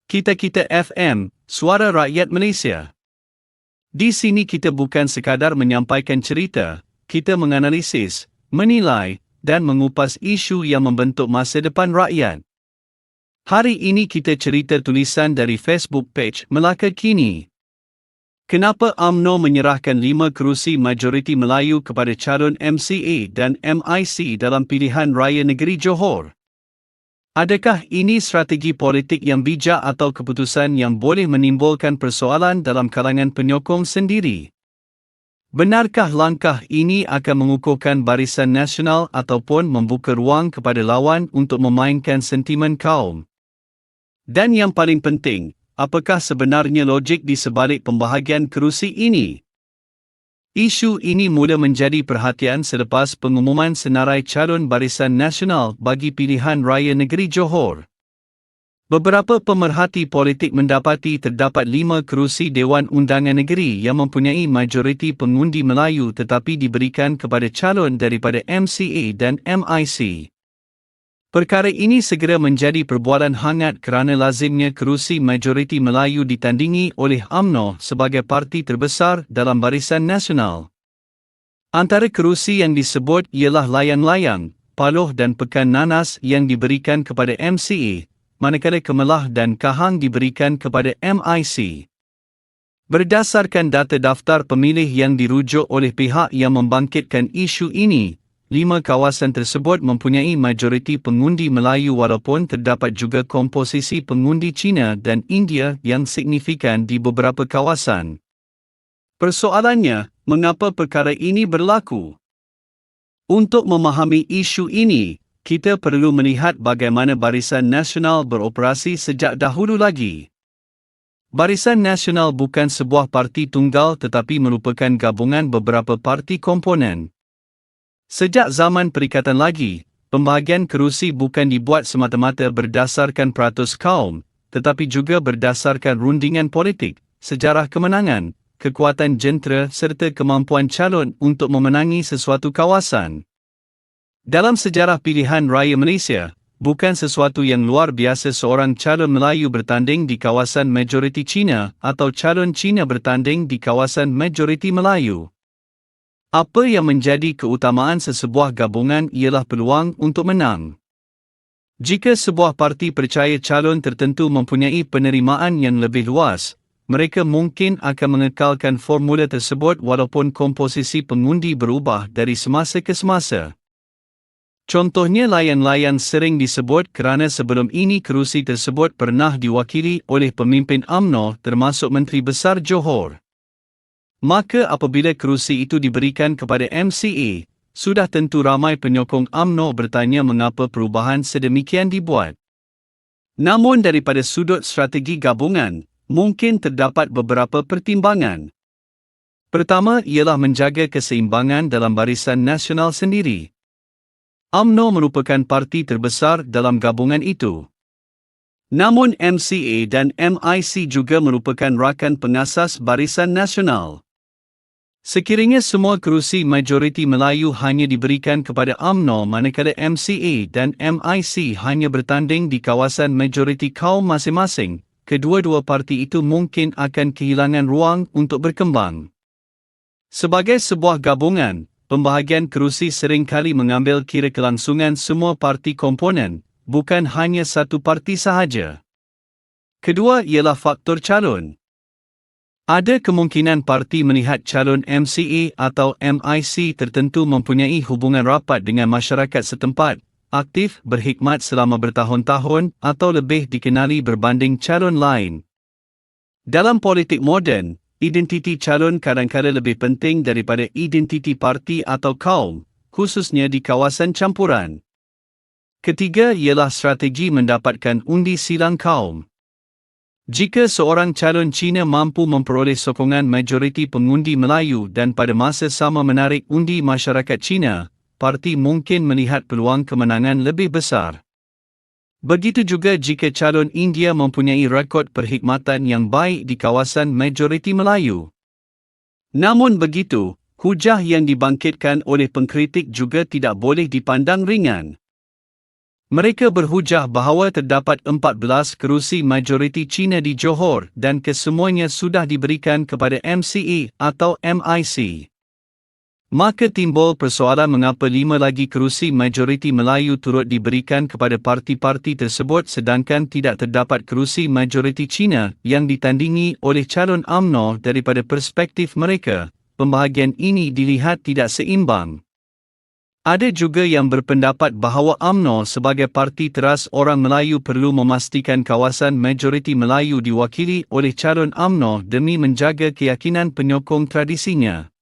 Kita-Kita FM, Suara Rakyat Malaysia. Di sini kita bukan sekadar menyampaikan cerita, kita menganalisis, menilai, dan mengupas isu yang membentuk masa depan rakyat. Hari ini kita cerita tulisan dari Facebook page Melaka Kini. Kenapa UMNO menyerahkan 5 kerusi majoriti Melayu kepada calon MCA dan MIC dalam pilihan raya negeri Johor? Adakah ini strategi politik yang bijak atau keputusan yang boleh menimbulkan persoalan dalam kalangan penyokong sendiri? Benarkah langkah ini akan mengukuhkan Barisan Nasional ataupun membuka ruang kepada lawan untuk memainkan sentimen kaum? Dan yang paling penting, apakah sebenarnya logik di sebalik pembahagian kerusi ini? Isu ini mula menjadi perhatian selepas pengumuman senarai calon Barisan Nasional bagi pilihan raya negeri Johor. Beberapa pemerhati politik mendapati terdapat 5 kerusi Dewan Undangan Negeri yang mempunyai majoriti pengundi Melayu tetapi diberikan kepada calon daripada MCA dan MIC. Perkara ini segera menjadi perbualan hangat kerana lazimnya kerusi majoriti Melayu ditandingi oleh UMNO sebagai parti terbesar dalam Barisan Nasional. Antara kerusi yang disebut ialah layang-layang, Paloh dan Pekan Nanas yang diberikan kepada MCA, manakala Kemelah dan Kahang diberikan kepada MIC. Berdasarkan data daftar pemilih yang dirujuk oleh pihak yang membangkitkan isu ini, 5 kawasan tersebut mempunyai majoriti pengundi Melayu walaupun terdapat juga komposisi pengundi Cina dan India yang signifikan di beberapa kawasan. Persoalannya, mengapa perkara ini berlaku? Untuk memahami isu ini, kita perlu melihat bagaimana Barisan Nasional beroperasi sejak dahulu lagi. Barisan Nasional bukan sebuah parti tunggal tetapi merupakan gabungan beberapa parti komponen. Sejak zaman Perikatan Lagi, pembahagian kerusi bukan dibuat semata-mata berdasarkan peratus kaum, tetapi juga berdasarkan rundingan politik, sejarah kemenangan, kekuatan jentera serta kemampuan calon untuk memenangi sesuatu kawasan. Dalam sejarah pilihan raya Malaysia, bukan sesuatu yang luar biasa seorang calon Melayu bertanding di kawasan majoriti Cina atau calon Cina bertanding di kawasan majoriti Melayu. Apa yang menjadi keutamaan sesebuah gabungan ialah peluang untuk menang. Jika sebuah parti percaya calon tertentu mempunyai penerimaan yang lebih luas, mereka mungkin akan mengekalkan formula tersebut walaupun komposisi pengundi berubah dari semasa ke semasa. Contohnya layang-layang sering disebut kerana sebelum ini kerusi tersebut pernah diwakili oleh pemimpin UMNO termasuk Menteri Besar Johor. Maka apabila kerusi itu diberikan kepada MCA, sudah tentu ramai penyokong UMNO bertanya mengapa perubahan sedemikian dibuat. Namun daripada sudut strategi gabungan, mungkin terdapat beberapa pertimbangan. Pertama ialah menjaga keseimbangan dalam Barisan Nasional sendiri. UMNO merupakan parti terbesar dalam gabungan itu. Namun MCA dan MIC juga merupakan rakan pengasas Barisan Nasional. Sekiranya semua kerusi majoriti Melayu hanya diberikan kepada UMNO manakala MCA dan MIC hanya bertanding di kawasan majoriti kaum masing-masing, kedua-dua parti itu mungkin akan kehilangan ruang untuk berkembang. Sebagai sebuah gabungan, pembahagian kerusi seringkali mengambil kira kelangsungan semua parti komponen, bukan hanya satu parti sahaja. Kedua ialah faktor calon. Ada kemungkinan parti melihat calon MCA atau MIC tertentu mempunyai hubungan rapat dengan masyarakat setempat, aktif berkhidmat selama bertahun-tahun atau lebih dikenali berbanding calon lain. Dalam politik moden, identiti calon kadang-kadang lebih penting daripada identiti parti atau kaum, khususnya di kawasan campuran. Ketiga ialah strategi mendapatkan undi silang kaum. Jika seorang calon Cina mampu memperoleh sokongan majoriti pengundi Melayu dan pada masa sama menarik undi masyarakat Cina, parti mungkin melihat peluang kemenangan lebih besar. Begitu juga jika calon India mempunyai rekod perkhidmatan yang baik di kawasan majoriti Melayu. Namun begitu, hujah yang dibangkitkan oleh pengkritik juga tidak boleh dipandang ringan. Mereka berhujah bahawa terdapat 14 kerusi majoriti Cina di Johor dan kesemuanya sudah diberikan kepada MCA atau MIC. Maka timbul persoalan mengapa 5 lagi kerusi majoriti Melayu turut diberikan kepada parti-parti tersebut sedangkan tidak terdapat kerusi majoriti Cina yang ditandingi oleh calon UMNO. Daripada perspektif mereka, pembahagian ini dilihat tidak seimbang. Ada juga yang berpendapat bahawa UMNO sebagai parti teras orang Melayu perlu memastikan kawasan majoriti Melayu diwakili oleh calon UMNO demi menjaga keyakinan penyokong tradisinya.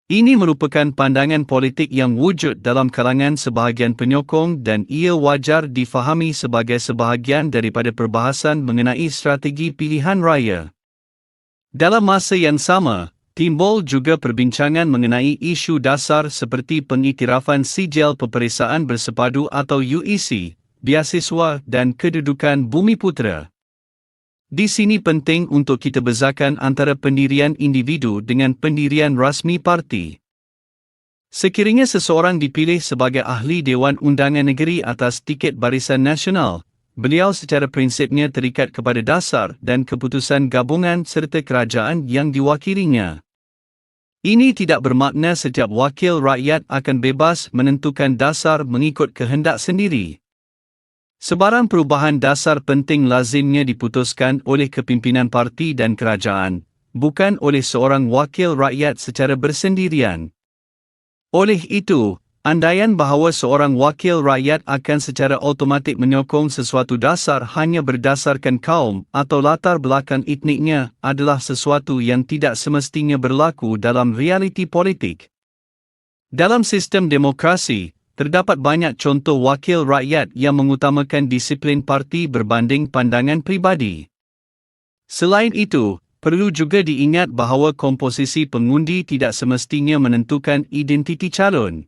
Ini merupakan pandangan politik yang wujud dalam kalangan sebahagian penyokong dan ia wajar difahami sebagai sebahagian daripada perbahasan mengenai strategi pilihan raya. Dalam masa yang sama, timbul juga perbincangan mengenai isu dasar seperti pengiktirafan sijil peperiksaan bersepadu atau UEC, beasiswa dan kedudukan Bumiputera. Di sini penting untuk kita bezakan antara pendirian individu dengan pendirian rasmi parti. Sekiranya seseorang dipilih sebagai ahli Dewan Undangan Negeri atas tiket Barisan Nasional, beliau secara prinsipnya terikat kepada dasar dan keputusan gabungan serta kerajaan yang diwakilinya. Ini tidak bermakna setiap wakil rakyat akan bebas menentukan dasar mengikut kehendak sendiri. Sebarang perubahan dasar penting lazimnya diputuskan oleh kepimpinan parti dan kerajaan, bukan oleh seorang wakil rakyat secara bersendirian. Oleh itu, andaian bahawa seorang wakil rakyat akan secara automatik menyokong sesuatu dasar hanya berdasarkan kaum atau latar belakang etniknya adalah sesuatu yang tidak semestinya berlaku dalam realiti politik. Dalam sistem demokrasi, terdapat banyak contoh wakil rakyat yang mengutamakan disiplin parti berbanding pandangan pribadi. Selain itu, perlu juga diingat bahawa komposisi pengundi tidak semestinya menentukan identiti calon.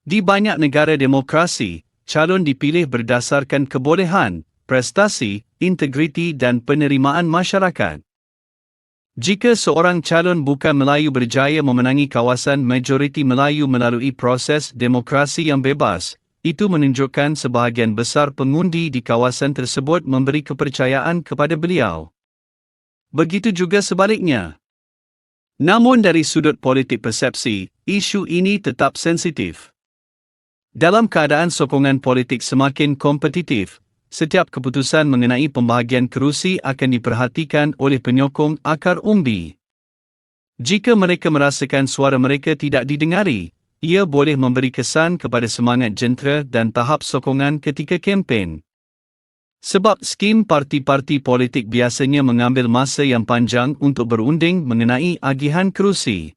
Di banyak negara demokrasi, calon dipilih berdasarkan kebolehan, prestasi, integriti dan penerimaan masyarakat. Jika seorang calon bukan Melayu berjaya memenangi kawasan majoriti Melayu melalui proses demokrasi yang bebas, itu menunjukkan sebahagian besar pengundi di kawasan tersebut memberi kepercayaan kepada beliau. Begitu juga sebaliknya. Namun dari sudut politik persepsi, isu ini tetap sensitif. Dalam keadaan sokongan politik semakin kompetitif, setiap keputusan mengenai pembahagian kerusi akan diperhatikan oleh penyokong akar umbi. Jika mereka merasakan suara mereka tidak didengari, ia boleh memberi kesan kepada semangat jentera dan tahap sokongan ketika kempen. Sebab skim parti-parti politik biasanya mengambil masa yang panjang untuk berunding mengenai agihan kerusi.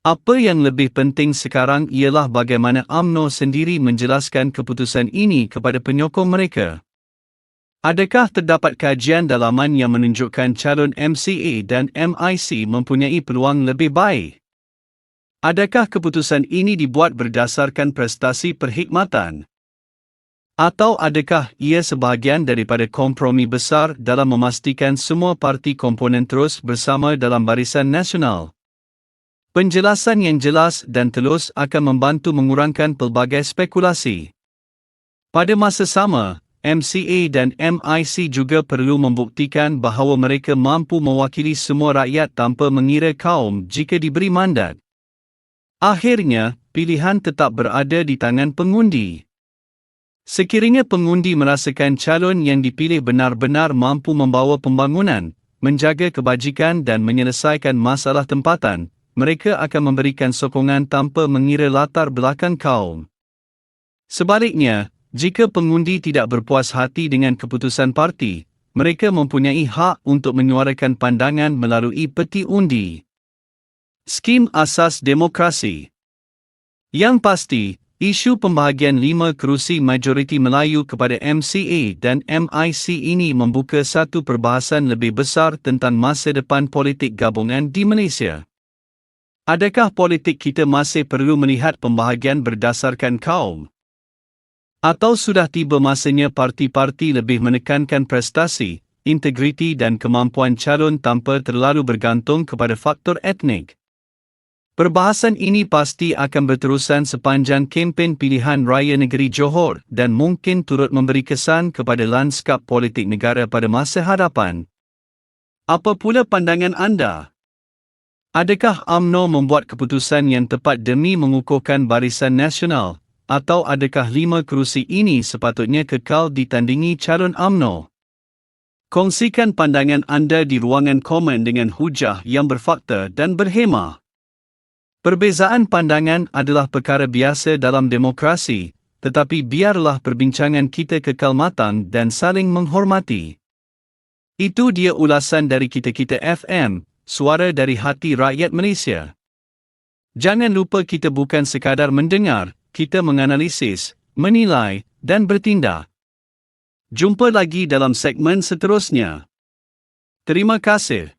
Apa yang lebih penting sekarang ialah bagaimana UMNO sendiri menjelaskan keputusan ini kepada penyokong mereka. Adakah terdapat kajian dalaman yang menunjukkan calon MCA dan MIC mempunyai peluang lebih baik? Adakah keputusan ini dibuat berdasarkan prestasi perkhidmatan? Atau adakah ia sebahagian daripada kompromi besar dalam memastikan semua parti komponen terus bersama dalam Barisan Nasional? Penjelasan yang jelas dan telus akan membantu mengurangkan pelbagai spekulasi. Pada masa sama, MCA dan MIC juga perlu membuktikan bahawa mereka mampu mewakili semua rakyat tanpa mengira kaum jika diberi mandat. Akhirnya, pilihan tetap berada di tangan pengundi. Sekiranya pengundi merasakan calon yang dipilih benar-benar mampu membawa pembangunan, menjaga kebajikan dan menyelesaikan masalah tempatan, mereka akan memberikan sokongan tanpa mengira latar belakang kaum. Sebaliknya, jika pengundi tidak berpuas hati dengan keputusan parti, mereka mempunyai hak untuk menyuarakan pandangan melalui peti undi. Skim Asas Demokrasi. Yang pasti, isu pembahagian 5 kerusi majoriti Melayu kepada MCA dan MIC ini membuka satu perbahasan lebih besar tentang masa depan politik gabungan di Malaysia. Adakah politik kita masih perlu melihat pembahagian berdasarkan kaum? Atau sudah tiba masanya parti-parti lebih menekankan prestasi, integriti dan kemampuan calon tanpa terlalu bergantung kepada faktor etnik? Perbahasan ini pasti akan berterusan sepanjang kempen pilihan raya negeri Johor dan mungkin turut memberi kesan kepada lanskap politik negara pada masa hadapan. Apa pula pandangan anda? Adakah UMNO membuat keputusan yang tepat demi mengukuhkan Barisan Nasional, atau adakah 5 kerusi ini sepatutnya kekal ditandingi calon UMNO? Kongsikan pandangan anda di ruangan komen dengan hujah yang berfakta dan berhemah. Perbezaan pandangan adalah perkara biasa dalam demokrasi, tetapi biarlah perbincangan kita kekal matang dan saling menghormati. Itu dia ulasan dari Kita-Kita FM, suara dari hati rakyat Malaysia. Jangan lupa kita bukan sekadar mendengar, kita menganalisis, menilai, dan bertindak. Jumpa lagi dalam segmen seterusnya. Terima kasih.